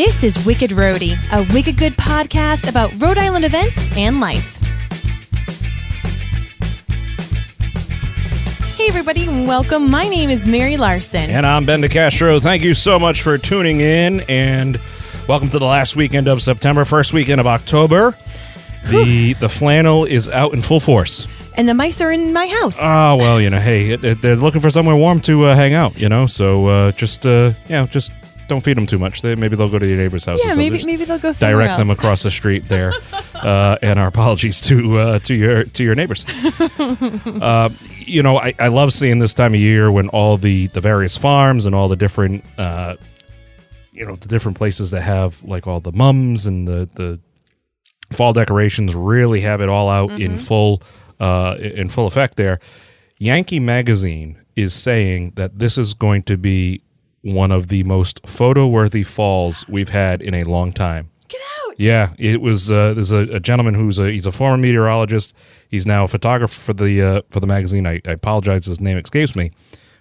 This is Wicked Rhody, a wicked good podcast about Rhode Island events and life. Hey everybody, and welcome. My name is Mary Larson. And I'm Ben DeCastro. Thank you so much for tuning in, and welcome to the last weekend of September, first weekend of October. The flannel is out in full force. And the mice are in my house. Oh, well, hey, they're looking for somewhere warm to hang out, so just don't feed them too much. Maybe they'll go to your neighbor's house. Yeah, maybe they'll go somewhere direct else. them across the street there. And our apologies to your neighbors. I love seeing this time of year when all the various farms and all the different the different places that have like all the mums and the fall decorations really have it all out in full effect there. Yankee Magazine is saying that this is going to be one of the most photo-worthy falls we've had in a long time. Get out! Yeah, it was. There's a gentleman he's a former meteorologist. He's now a photographer for the magazine. I apologize, his name escapes me,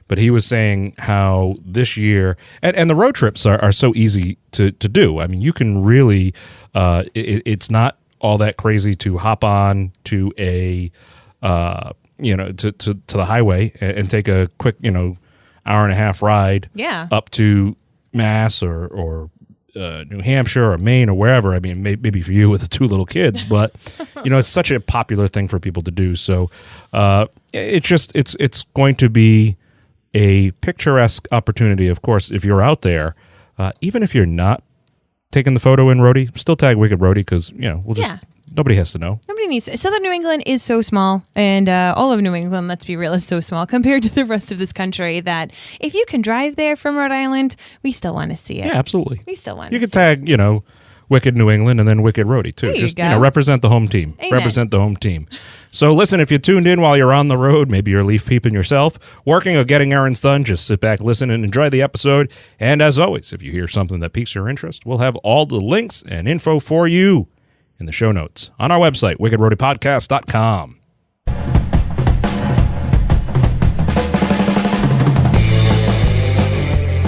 but he was saying how this year and the road trips are so easy to do. I mean, you can really. It's not all that crazy to hop on to a to the highway and take a quick hour and a half ride up to Mass or New Hampshire or Maine or wherever. I mean, maybe for you with the two little kids, but it's such a popular thing for people to do. So it's going to be a picturesque opportunity. Of course, if you're out there, even if you're not taking the photo in Rhody, still tag Wicked Rhody because we'll just. Nobody has to know. Nobody needs to. Southern New England is so small, and all of New England, let's be real, is so small compared to the rest of this country that if you can drive there from Rhode Island, we still want to see it. Yeah, absolutely. We still want to see it. You can tag, Wicked New England and then Wicked Rhody, too. There you Just, go. Represent the home team. Amen. Represent the home team. So listen, if you tuned in while you're on the road, maybe you're leaf peeping yourself, working or getting errands done, just sit back, listen, and enjoy the episode. And as always, if you hear something that piques your interest, we'll have all the links and info for you in the show notes on our website, wickedroadypodcast.com.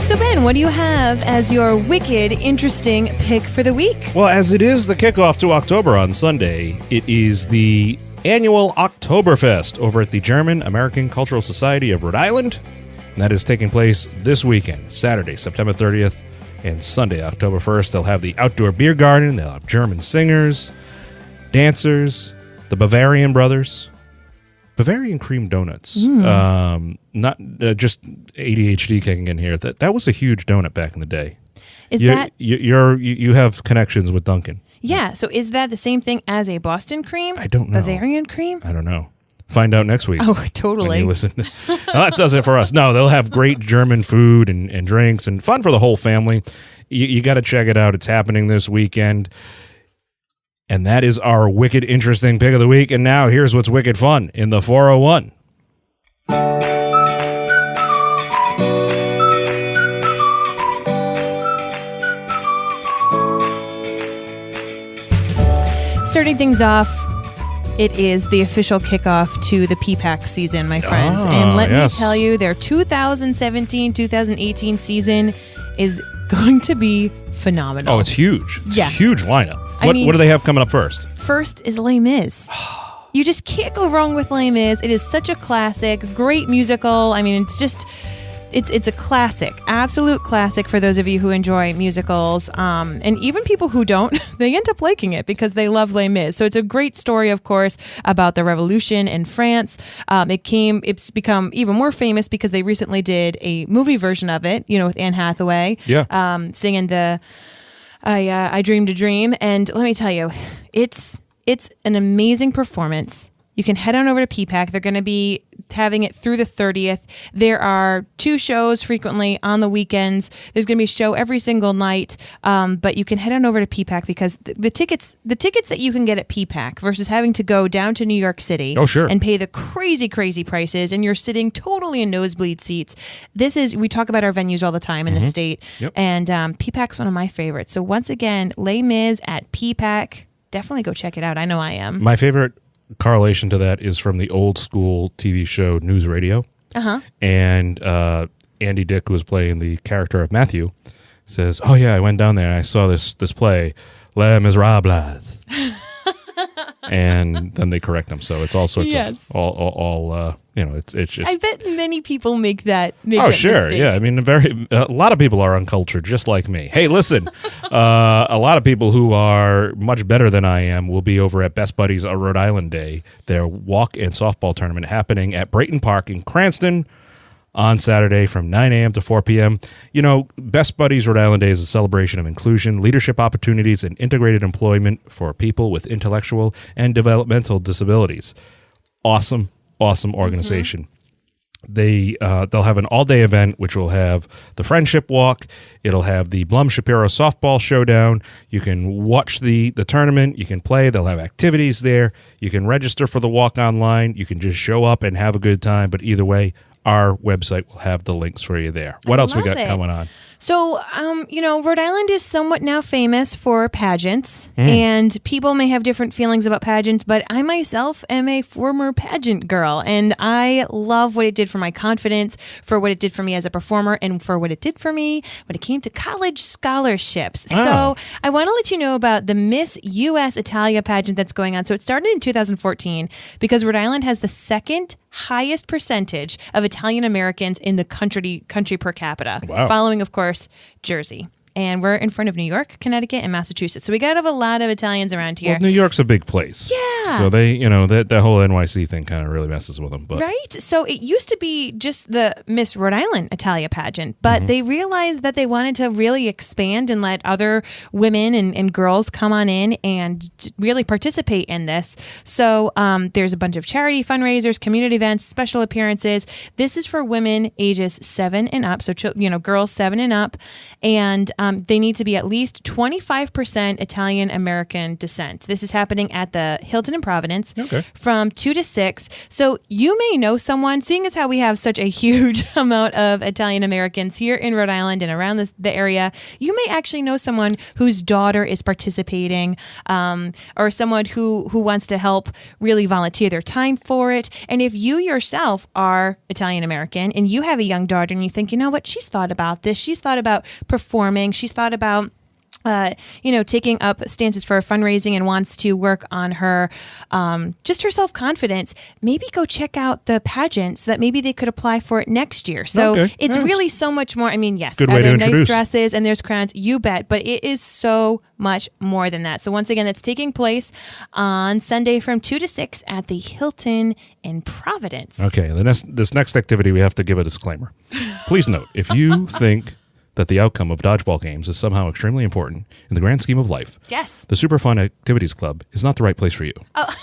So, Ben, what do you have as your wicked, interesting pick for the week? Well, as it is the kickoff to October on Sunday, it is the annual Oktoberfest over at the German American Cultural Society of Rhode Island. And that is taking place this weekend, Saturday, September 30th, and Sunday, October 1st. They'll have the outdoor beer garden. They'll have German singers, dancers, the Bavarian Brothers, Bavarian cream donuts. Not just ADHD kicking in here. That was a huge donut back in the day. You have connections with Duncan? Yeah. So is that the same thing as a Boston cream? I don't know. Bavarian cream? I don't know. Find out next week. Oh, totally. Listen. Well, that does it for us. No, they'll have great German food and drinks and fun for the whole family. You got to check it out. It's happening this weekend. And that is our wicked interesting pick of the week. And now here's what's wicked fun in the 401. Starting things off, it is the official kickoff to the PPAC season, my friends. And let me tell you, their 2017-2018 season is going to be phenomenal. Oh, it's huge. It's a huge lineup. What do they have coming up first? First is Les Mis. You just can't go wrong with Les Mis. It is such a classic, great musical. I mean, it's a classic, absolute classic for those of you who enjoy musicals. And even people who don't, they end up liking it because they love Les Mis. So it's a great story, of course, about the Revolution in France. It's become even more famous because they recently did a movie version of it, with Anne Hathaway. Yeah. Singing the I Dreamed a Dream. And let me tell you, it's an amazing performance. You can head on over to PPAC. They're going to be having it through the 30th. There are 2 shows frequently on the weekends. There's going to be a show every single night. But you can head on over to PPAC because the tickets that you can get at PPAC versus having to go down to New York City and pay the crazy, crazy prices, and you're sitting totally in nosebleed seats. We talk about our venues all the time in the state. Yep. And PPAC's one of my favorites. So once again, Les Mis at PPAC. Definitely go check it out. I know I am. My favorite correlation to that is from the old school TV show News Radio. Uh-huh. And Andy Dick was playing the character of Matthew. says, "Oh yeah, I went down there and I saw this play, Les Miserables." And then they correct them, so it's all sorts of all it's just. I bet many people make that. Sure, mistake. yeah. I mean, a lot of people are uncultured, just like me. Hey, listen, a lot of people who are much better than I am will be over at Best Buddies Rhode Island Day, their walk and softball tournament happening at Brayton Park in Cranston on Saturday from 9 a.m. to 4 p.m. You know, Best Buddies Rhode Island Day is a celebration of inclusion, leadership opportunities, and integrated employment for people with intellectual and developmental disabilities. Awesome organization. They'll have an all-day event, which will have the Friendship Walk. It'll have the Blum Shapiro Softball Showdown. You can watch the tournament. You can play. They'll have activities there. You can register for the walk online. You can just show up and have a good time. But either way, our website will have the links for you there. What else we got coming on? So, Rhode Island is somewhat now famous for pageants, and people may have different feelings about pageants, but I myself am a former pageant girl, and I love what it did for my confidence, for what it did for me as a performer, and for what it did for me when it came to college scholarships. Oh. So, I want to let you know about the Miss U.S. Italia pageant that's going on. So, it started in 2014 because Rhode Island has the second highest percentage of Italian Americans in the country per capita, following, of course, Jersey. And we're in front of New York, Connecticut, and Massachusetts. So we got to have a lot of Italians around here. Well, New York's a big place. Yeah. So they, that whole NYC thing kind of really messes with them. But. Right? So it used to be just the Miss Rhode Island Italia pageant, but they realized that they wanted to really expand and let other women and girls come on in and really participate in this. So there's a bunch of charity fundraisers, community events, special appearances. This is for women ages 7 and up. So, girls 7 and up. And they need to be at least 25% Italian American descent. This is happening at the Hilton in Providence from 2 to 6. So you may know someone, seeing as how we have such a huge amount of Italian Americans here in Rhode Island and around the area, you may actually know someone whose daughter is participating, or someone who wants to help really volunteer their time for it. And if you yourself are Italian American and you have a young daughter and you think, you know what, she's thought about this, she's thought about performing, she's thought about taking up stances for fundraising and wants to work on her, just her self-confidence, maybe go check out the pageant so that maybe they could apply for it next year. So it's really so much more. I mean, yes, good are way there to nice introduce. dresses and there's crowns? You bet. But it is so much more than that. So once again, that's taking place on Sunday from 2 to 6 at the Hilton in Providence. Okay, this next activity, we have to give a disclaimer. Please note, if you think that the outcome of dodgeball games is somehow extremely important in the grand scheme of life, yes, the Super Fun Activities Club is not the right place for you.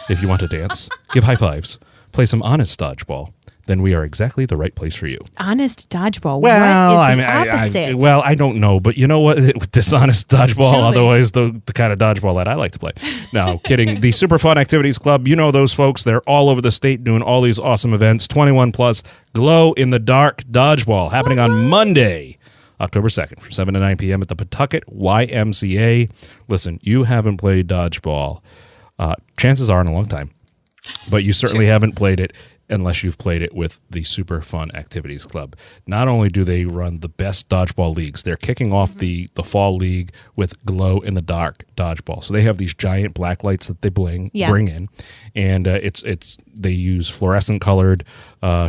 If you want to dance, give high fives, play some honest dodgeball, then we are exactly the right place for you. Honest dodgeball. Well, what is the opposite? I don't know, but you know what? Dishonest dodgeball, Truly. otherwise the kind of dodgeball that I like to play. No, kidding. The Super Fun Activities Club, you know those folks. They're all over the state doing all these awesome events. 21 plus, glow in the dark dodgeball happening on Monday, October 2nd from 7 to 9 p.m. at the Pawtucket YMCA. Listen, you haven't played dodgeball. Chances are in a long time, but you certainly haven't played it unless you've played it with the Super Fun Activities Club. Not only do they run the best dodgeball leagues, they're kicking off the fall league with glow-in-the-dark dodgeball. So they have these giant black lights that they bring in, and they use fluorescent-colored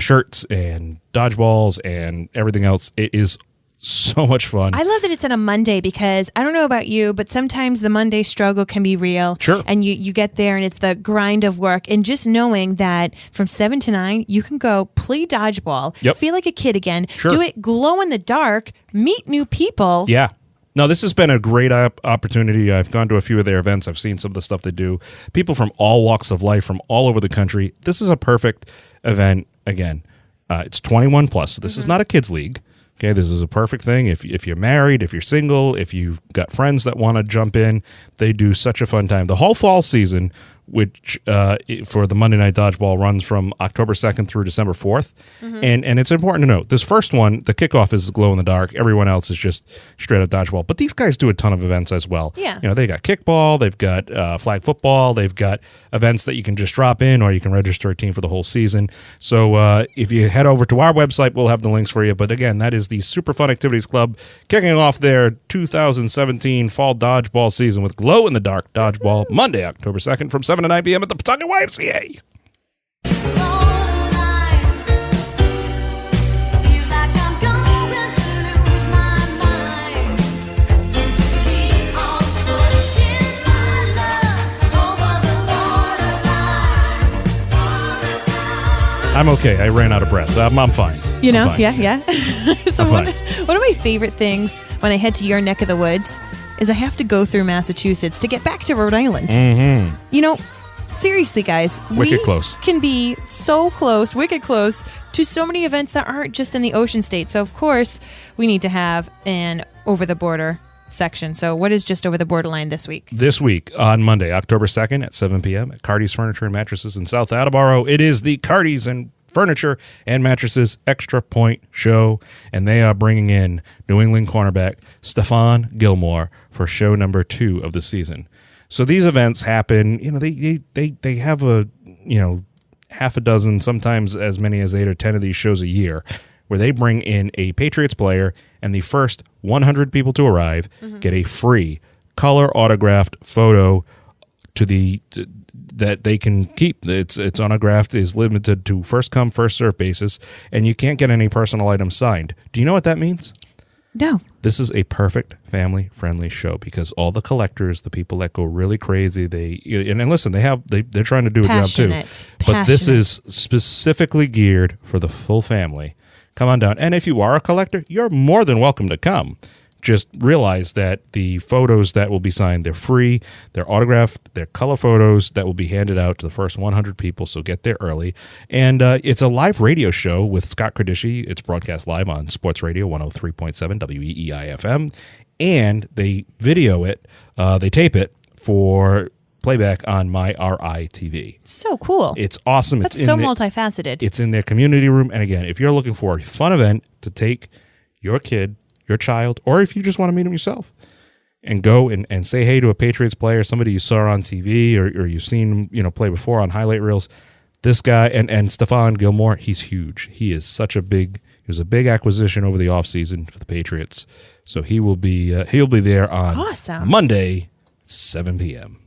shirts and dodgeballs and everything else. It is so much fun. I love that it's on a Monday because I don't know about you, but sometimes the Monday struggle can be real. Sure. And you get there and it's the grind of work. And just knowing that from 7 to 9, you can go play dodgeball, feel like a kid again, do it glow in the dark, meet new people. Yeah. No, this has been a great opportunity. I've gone to a few of their events. I've seen some of the stuff they do. People from all walks of life, from all over the country. This is a perfect event. Again, it's 21 plus. So this is not a kids league. Okay, this is a perfect thing. If you're married, if you're single, if you've got friends that want to jump in, they do such a fun time. The whole fall season, which for the Monday Night Dodgeball runs from October 2nd through December 4th. And it's important to note, this first one, the kickoff is glow in the dark. Everyone else is just straight up dodgeball. But these guys do a ton of events as well. Yeah. They got kickball, they've got flag football, they've got events that you can just drop in, or you can register a team for the whole season. So if you head over to our website, we'll have the links for you. But again, that is the Super Fun Activities Club kicking off their 2017 fall dodgeball season with glow in the dark dodgeball Monday, October 2nd from 7 to 9 p.m. at the Pawtucket YMCA. I'm okay. I ran out of breath. I'm fine. I'm fine. Yeah. So one of my favorite things when I head to your neck of the woods is I have to go through Massachusetts to get back to Rhode Island. Seriously, guys, Wicked we close. can be so close, wicked close, to so many events that aren't just in the ocean state. So, of course, we need to have an over-the-border section. So what is just over the borderline this week? This week on Monday, October 2nd at 7 p.m. at Cardi's Furniture and Mattresses in South Attleboro. It is the Cardi's and Furniture and Mattresses Extra Point Show, and they are bringing in New England cornerback Stephon Gilmore for show number 2 of the season. So these events happen, they have a, half a dozen, sometimes as many as 8 or 10 of these shows a year, where they bring in a Patriots player, and the first 100 people to arrive get a free color autographed photo that they can keep. It's autographed, is limited to first come, first serve basis, and you can't get any personal items signed. Do you know what that means? No. This is a perfect family-friendly show because all the collectors, the people that go really crazy, and listen, they're trying to do a job too. But this is specifically geared for the full family. Come on down. And if you are a collector, you're more than welcome to come. Just realize that the photos that will be signed, they're free, they're autographed, they're color photos that will be handed out to the first 100 people, so get there early. And it's a live radio show with Scott Kredishi. It's broadcast live on Sports Radio 103.7 WEEI-FM, and they video it, they tape it for playback on My RI TV. So cool. It's awesome. That's so multifaceted. It's in their community room. And again, if you're looking for a fun event to take your kid, your child, or if you just want to meet them yourself and go and say hey to a Patriots player, somebody you saw on TV or you've seen play before on highlight reels, this guy and Stephon Gilmore, he's huge. He was a big acquisition over the offseason for the Patriots. So he'll be there on Monday, 7 p.m.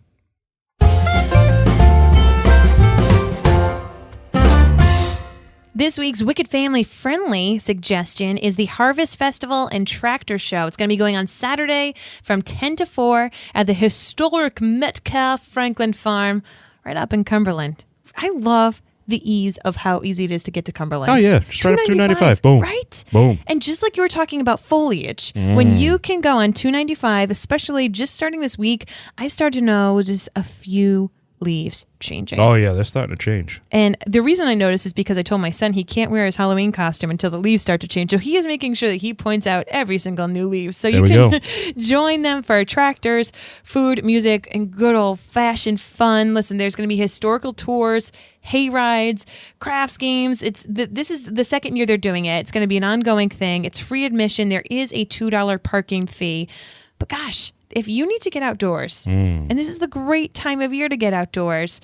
This week's Wicked Family Friendly suggestion is the Harvest Festival and Tractor Show. It's going to be going on Saturday from 10 to 4 at the historic Metcalf Franklin Farm right up in Cumberland. I love the ease of how easy it is to get to Cumberland. Oh, yeah. Just right up 295. Boom. Right? Boom. And just like you were talking about foliage, when you can go on 295, especially just starting this week, I started to know just a few leaves changing. Oh, yeah, they're starting to change. And the reason I noticed is because I told my son he can't wear his Halloween costume until the leaves start to change. So he is making sure that he points out every single new leaf. So you can join them for tractors, food, music, and good old-fashioned fun. Listen, there's going to be historical tours, hay rides, crafts games. This is the second year they're doing it. It's going to be an ongoing thing. It's free admission. There is a $2 parking fee. But gosh, if you need to get outdoors, and this is the great time of year to get outdoors,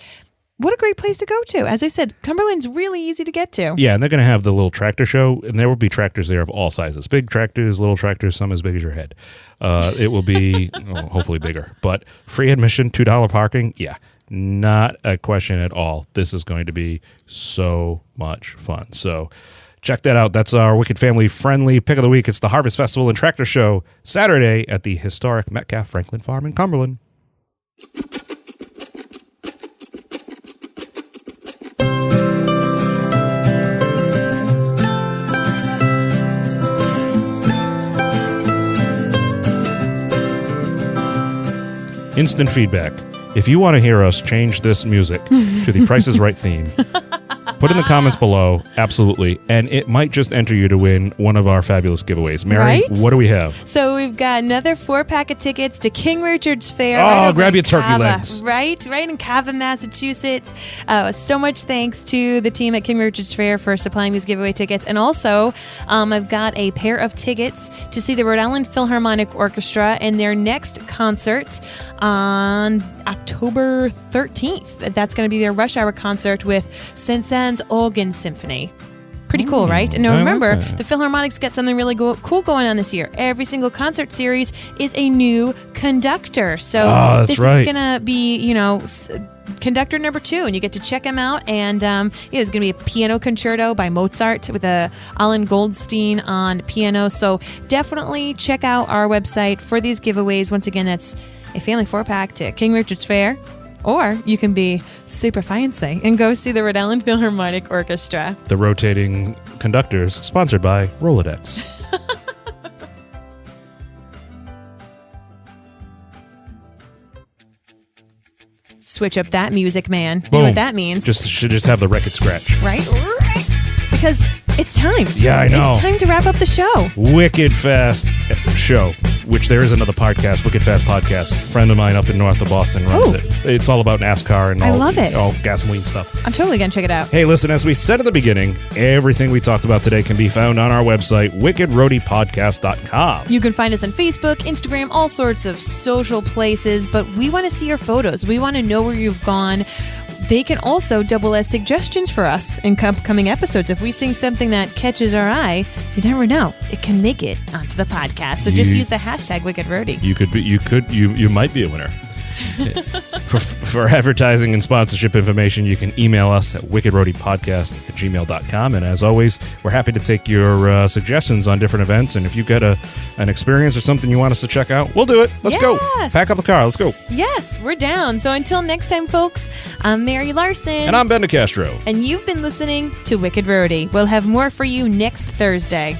what a great place to go to. As I said, Cumberland's really easy to get to. Yeah, and they're going to have the little tractor show, and there will be tractors there of all sizes. Big tractors, little tractors, some as big as your head. It will be hopefully bigger. But free admission, $2 parking, yeah, not a question at all. This is going to be so much fun. So check that out. That's our Wicked Family Friendly pick of the week. It's the Harvest Festival and Tractor Show, Saturday at the historic Metcalf Franklin Farm in Cumberland. Instant feedback. If you want to hear us change this music to the Price is Right theme, Put in the comments below, absolutely. And it might just enter you to win one of our fabulous giveaways. Mary, Right? what do we have? So we've got another 4-pack of tickets to King Richard's Fair. Oh, right over grab in your turkey Cava, legs. Right in Cava, Massachusetts. So much thanks to the team at King Richard's Fair for supplying these giveaway tickets. And also, I've got a pair of tickets to see the Rhode Island Philharmonic Orchestra in their next concert on October 13th. That's going to be their rush hour concert with Saint-Saëns Organ Symphony. Pretty cool, right? And now I like remember, that. the Philharmonic's got something really cool going on this year. Every single concert series is a new conductor. So that's this right. is going to be, conductor number 2, and you get to check him out. And there's going to be a piano concerto by Mozart with Alan Goldstein on piano. So definitely check out our website for these giveaways. Once again, that's a family 4-pack to King Richard's Fair. Or you can be super fancy and go see the Rhode Island Philharmonic Orchestra. The rotating conductors, sponsored by Rolodex. Switch up that music, man. You Boom. know what that means, Should just have the record scratch. right? Because it's time. Yeah, I know. It's time to wrap up the show. Wicked Fast show, which there is another podcast, Wicked Fast Podcast. A friend of mine up in north of Boston runs Ooh. it. It's all about NASCAR and I all, love it. all gasoline stuff. I'm totally going to check it out. Hey, listen, as we said at the beginning, everything we talked about today can be found on our website, wickedroadypodcast.com. You can find us on Facebook, Instagram, all sorts of social places, but we want to see your photos. We want to know where you've gone. They can also double as suggestions for us in upcoming episodes. If we see something that catches our eye, you never know. It can make it onto the podcast. So just use the hashtag WickedRhody. You might be a winner. For advertising and sponsorship information, you can email us at wickedroadypodcast@gmail.com. And as always, we're happy to take your suggestions on different events. And if you've got an experience or something you want us to check out, we'll do it. Let's go. Yes. Pack up the car. Let's go. Yes, we're down. So until next time, folks, I'm Mary Larson. And I'm Ben DeCastro. And you've been listening to Wicked Rhody. We'll have more for you next Thursday.